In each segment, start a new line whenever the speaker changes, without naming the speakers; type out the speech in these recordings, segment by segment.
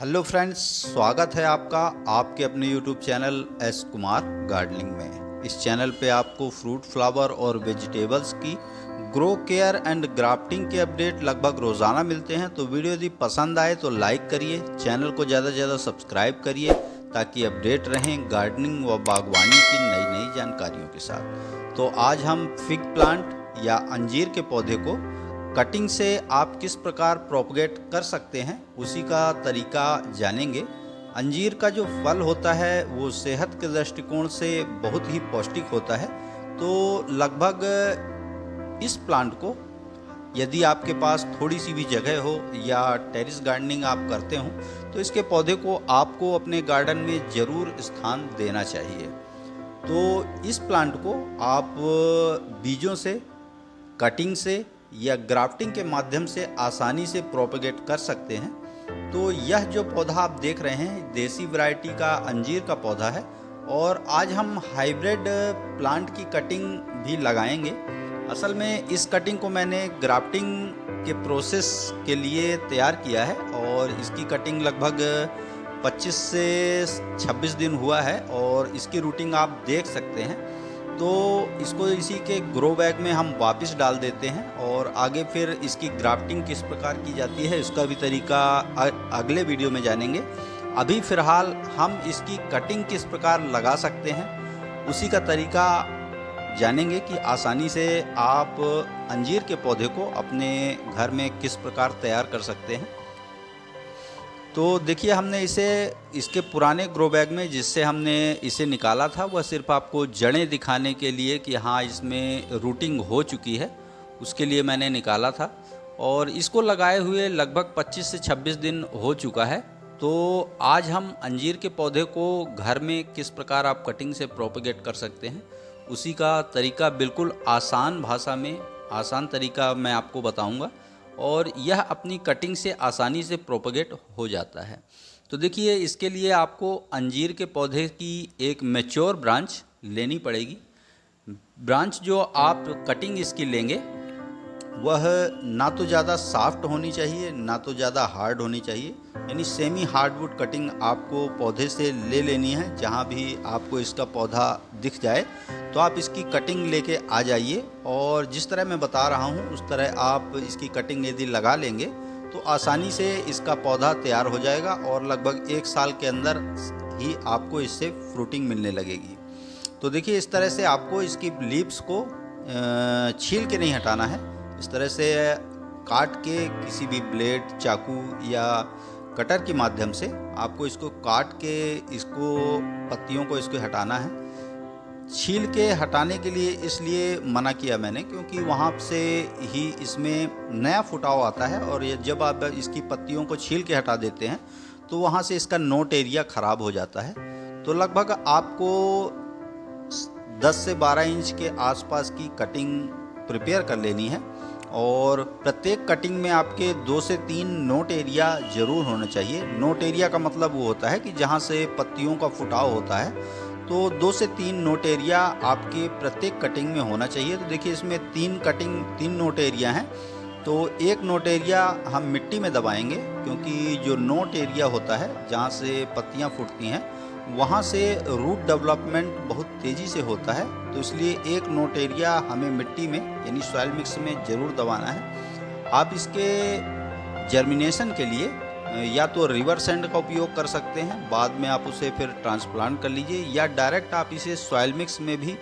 Hello friends, स्वागत है आपका आपके अपने YouTube channel S Kumar gardening में। इस चैनल पे आपको फ्रूट, फ्लावर और वेजिटेबल्स की ग्रो केयर एंड ग्राफ्टिंग के अपडेट लगभग रोज़ाना मिलते हैं। तो वीडियो यदि पसंद आए तो लाइक करिए, चैनल को ज़्यादा से ज़्यादा सब्सक्राइब करिए ताकि अपडेट रहें गार्डनिंग व बागवानी की नई नई जानकारियों के साथ। तो आज हम फिग प्लांट या अंजीर के पौधे को कटिंग से आप किस प्रकार प्रोपगेट कर सकते हैं उसी का तरीका जानेंगे। अंजीर का जो फल होता है वो सेहत के दृष्टिकोण से बहुत ही पौष्टिक होता है। तो लगभग इस प्लांट को यदि आपके पास थोड़ी सी भी जगह हो या टेरेस गार्डनिंग आप करते हो तो इसके पौधे को आपको अपने गार्डन में ज़रूर स्थान देना चाहिए। तो इस प्लांट को आप बीजों से, कटिंग से या ग्राफ्टिंग के माध्यम से आसानी से प्रोपगेट कर सकते हैं। तो यह जो पौधा आप देख रहे हैं देसी वैरायटी का अंजीर का पौधा है और आज हम हाइब्रिड प्लांट की कटिंग भी लगाएंगे। असल में इस कटिंग को मैंने ग्राफ्टिंग के प्रोसेस के लिए तैयार किया है और इसकी कटिंग लगभग 25 से 26 दिन हुआ है और इसकी रूटिंग आप देख सकते हैं। तो इसको इसी के ग्रो बैग में हम वापस डाल देते हैं और आगे फिर इसकी ग्राफ्टिंग किस प्रकार की जाती है इसका भी तरीका अगले वीडियो में जानेंगे। अभी फ़िलहाल हम इसकी कटिंग किस प्रकार लगा सकते हैं उसी का तरीका जानेंगे कि आसानी से आप अंजीर के पौधे को अपने घर में किस प्रकार तैयार कर सकते हैं। तो देखिए, हमने इसे इसके पुराने ग्रो बैग में जिससे हमने इसे निकाला था वह सिर्फ आपको जड़ें दिखाने के लिए कि हाँ इसमें रूटिंग हो चुकी है उसके लिए मैंने निकाला था और इसको लगाए हुए लगभग 25 से 26 दिन हो चुका है। तो आज हम अंजीर के पौधे को घर में किस प्रकार आप कटिंग से प्रोपगेट कर सकते हैं उसी का तरीका बिल्कुल आसान भाषा में आसान तरीका मैं आपको बताऊंगा और यह अपनी कटिंग से आसानी से प्रोपगेट हो जाता है। तो देखिए, इसके लिए आपको अंजीर के पौधे की एक मैच्योर ब्रांच लेनी पड़ेगी। ब्रांच जो आप कटिंग इसकी लेंगे वह ना तो ज़्यादा सॉफ्ट होनी चाहिए ना तो ज़्यादा हार्ड होनी चाहिए, यानी सेमी हार्डवुड कटिंग आपको पौधे से ले लेनी है। जहाँ भी आपको इसका पौधा दिख जाए तो आप इसकी कटिंग लेके आ जाइए और जिस तरह मैं बता रहा हूँ उस तरह आप इसकी कटिंग यदि लगा लेंगे तो आसानी से इसका पौधा तैयार हो जाएगा और लगभग 1 साल के अंदर ही आपको इससे फ्रूटिंग मिलने लगेगी। तो देखिए, इस तरह से आपको इसकी लीव्स को छील के नहीं हटाना है। इस तरह से काट के किसी भी ब्लेड, चाकू या कटर के माध्यम से आपको इसको काट के इसको पत्तियों को इसको हटाना है। छील के हटाने के लिए इसलिए मना किया मैंने क्योंकि वहाँ से ही इसमें नया फुटाव आता है और ये जब आप इसकी पत्तियों को छील के हटा देते हैं तो वहाँ से इसका नोट एरिया ख़राब हो जाता है। तो लगभग आपको 10 से 12 इंच के आसपास की कटिंग प्रिपेयर कर लेनी है और प्रत्येक कटिंग में आपके 2 से 3 नोट एरिया ज़रूर होना चाहिए। नोट एरिया का मतलब वो होता है कि जहाँ से पत्तियों का फुटाव होता है, तो 2 से 3 नोट एरिया आपके प्रत्येक कटिंग में होना चाहिए। तो देखिए, इसमें 3 नोट एरिया हैं। तो एक नोट एरिया हम मिट्टी में दबाएंगे क्योंकि जो नोट एरिया होता है जहाँ से पत्तियाँ फूटती हैं वहाँ से रूट डेवलपमेंट बहुत तेज़ी से होता है। तो इसलिए एक नोट एरिया हमें मिट्टी में यानी सॉइल मिक्स में ज़रूर दबाना है। आप इसके जर्मिनेशन के लिए या तो रिवर सैंड का उपयोग कर सकते हैं, बाद में आप उसे फिर ट्रांसप्लांट कर लीजिए, या डायरेक्ट आप इसे सॉइल मिक्स में भी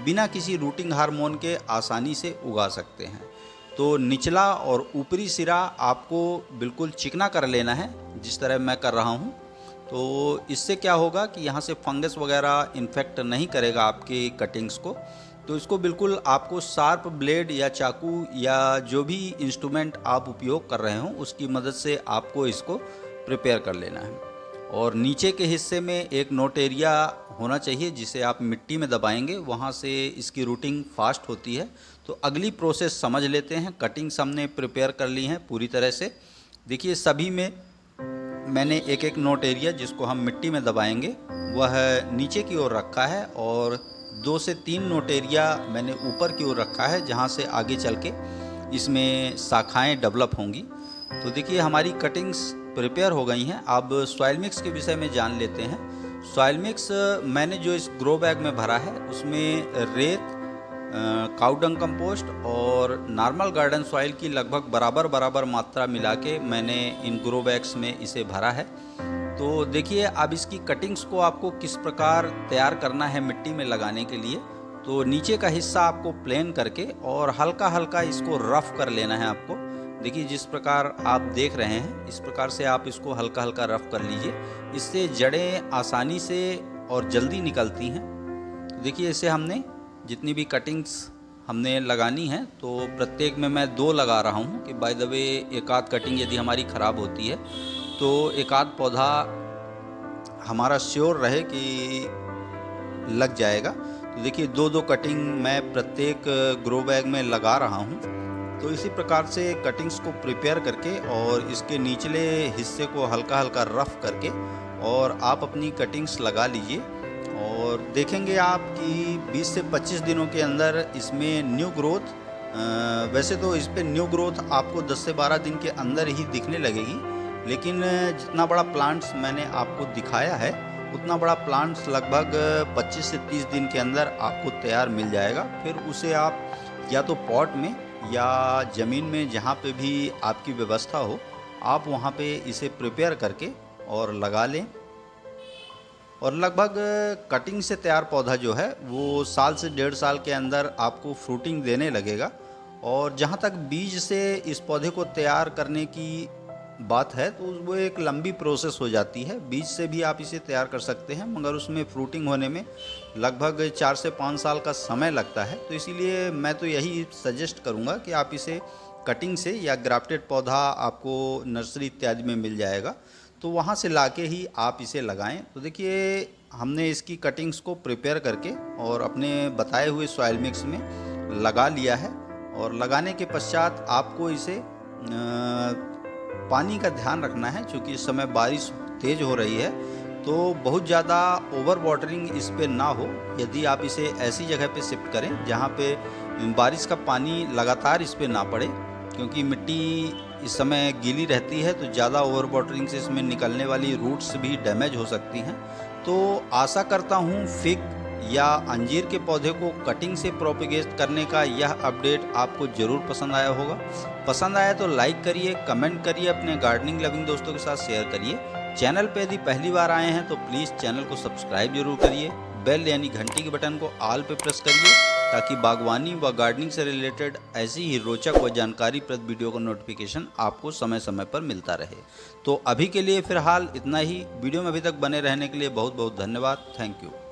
बिना किसी रूटिंग हार्मोन के आसानी से उगा सकते हैं। तो निचला और ऊपरी सिरा आपको बिल्कुल चिकना कर लेना है जिस तरह मैं कर रहा हूँ। तो इससे क्या होगा कि यहाँ से फंगस वगैरह इन्फेक्ट नहीं करेगा आपके कटिंग्स को। तो इसको बिल्कुल आपको शार्प ब्लेड या चाकू या जो भी इंस्ट्रूमेंट आप उपयोग कर रहे हो उसकी मदद से आपको इसको प्रिपेयर कर लेना है। और नीचे के हिस्से में एक नोट एरिया होना चाहिए जिसे आप मिट्टी में दबाएंगे, वहाँ से इसकी रूटिंग फास्ट होती है। तो अगली प्रोसेस समझ लेते हैं। कटिंग्स हमने प्रिपेयर कर ली हैं पूरी तरह से। देखिए, सभी में मैंने एक नोट एरिया जिसको हम मिट्टी में दबाएंगे वह नीचे की ओर रखा है और 2 से 3 नोट एरिया मैंने ऊपर की ओर रखा है जहाँ से आगे चल के इसमें शाखाएँ डेवलप होंगी। तो देखिए, हमारी कटिंग्स प्रिपेयर हो गई हैं। अब सॉइल मिक्स के विषय में जान लेते हैं। सॉइल मिक्स मैंने जो इस ग्रो बैग में भरा है उसमें रेत, काउडंग कंपोस्ट और नॉर्मल गार्डन सॉइल की लगभग बराबर मात्रा मिला के मैंने इन ग्रो बैग्स में इसे भरा है। तो देखिए अब इसकी कटिंग्स को आपको किस प्रकार तैयार करना है मिट्टी में लगाने के लिए। तो नीचे का हिस्सा आपको प्लेन करके और हल्का हल्का इसको रफ कर लेना है आपको। देखिए जिस प्रकार आप देख रहे हैं इस प्रकार से आप इसको हल्का हल्का रफ कर लीजिए। इससे जड़ें आसानी से और जल्दी निकलती हैं। देखिए इसे हमने जितनी भी कटिंग्स हमने लगानी है तो प्रत्येक में मैं 2 लगा रहा हूँ कि बाय द वे एक आध कटिंग यदि हमारी ख़राब होती है तो एक आध पौधा हमारा श्योर रहे कि लग जाएगा। तो देखिए 2-2 कटिंग मैं प्रत्येक ग्रो बैग में लगा रहा हूँ। तो इसी प्रकार से कटिंग्स को प्रिपेयर करके और इसके निचले हिस्से को हल्का हल्का रफ करके और आप अपनी कटिंग्स लगा लीजिए और देखेंगे आप कि 20 से 25 दिनों के अंदर इसमें न्यू ग्रोथ, वैसे तो इस पे न्यू ग्रोथ आपको 10 से 12 दिन के अंदर ही दिखने लगेगी, लेकिन जितना बड़ा प्लांट्स मैंने आपको दिखाया है उतना बड़ा प्लांट्स लगभग 25 से 30 दिन के अंदर आपको तैयार मिल जाएगा। फिर उसे आप या तो पॉट में या ज़मीन में जहाँ पे भी आपकी व्यवस्था हो आप वहाँ पे इसे प्रिपेयर करके और लगा लें। और लगभग कटिंग से तैयार पौधा जो है वो साल से 1.5 साल के अंदर आपको फ्रूटिंग देने लगेगा। और जहाँ तक बीज से इस पौधे को तैयार करने की बात है तो वो एक लंबी प्रोसेस हो जाती है। बीज से भी आप इसे तैयार कर सकते हैं मगर उसमें फ्रूटिंग होने में लगभग 4 से 5 साल का समय लगता है। तो इसीलिए मैं तो यही सजेस्ट करूँगा कि आप इसे कटिंग से या ग्राफ्टेड पौधा आपको नर्सरी इत्यादि में मिल जाएगा तो वहाँ से लाके ही आप इसे लगाएं। तो देखिए हमने इसकी कटिंग्स को प्रिपेयर करके और अपने बताए हुए सॉइल मिक्स में लगा लिया है। और लगाने के पश्चात आपको इसे पानी का ध्यान रखना है क्योंकि इस समय बारिश तेज़ हो रही है तो बहुत ज़्यादा ओवर वाटरिंग इस पे ना हो। यदि आप इसे ऐसी जगह पे शिफ्ट करें जहाँ पे बारिश का पानी लगातार इस पे ना पड़े, क्योंकि मिट्टी इस समय गीली रहती है तो ज़्यादा ओवर वाटरिंग से इसमें निकलने वाली रूट्स भी डैमेज हो सकती हैं। तो आशा करता हूँ फिग या अंजीर के पौधे को कटिंग से प्रोपेगेट करने का यह अपडेट आपको ज़रूर पसंद आया होगा। पसंद आया तो लाइक करिए, कमेंट करिए, अपने गार्डनिंग लविंग दोस्तों के साथ शेयर करिए। चैनल पे यदि पहली बार आए हैं तो प्लीज़ चैनल को सब्सक्राइब जरूर करिए। बेल यानी घंटी के बटन को ऑल पे प्रेस करिए ताकि बागवानी व गार्डनिंग से रिलेटेड ऐसी ही रोचक व जानकारीप्रद वीडियो का नोटिफिकेशन आपको समय समय पर मिलता रहे। तो अभी के लिए फ़िलहाल इतना ही। वीडियो में अभी तक बने रहने के लिए बहुत बहुत धन्यवाद। Thank you.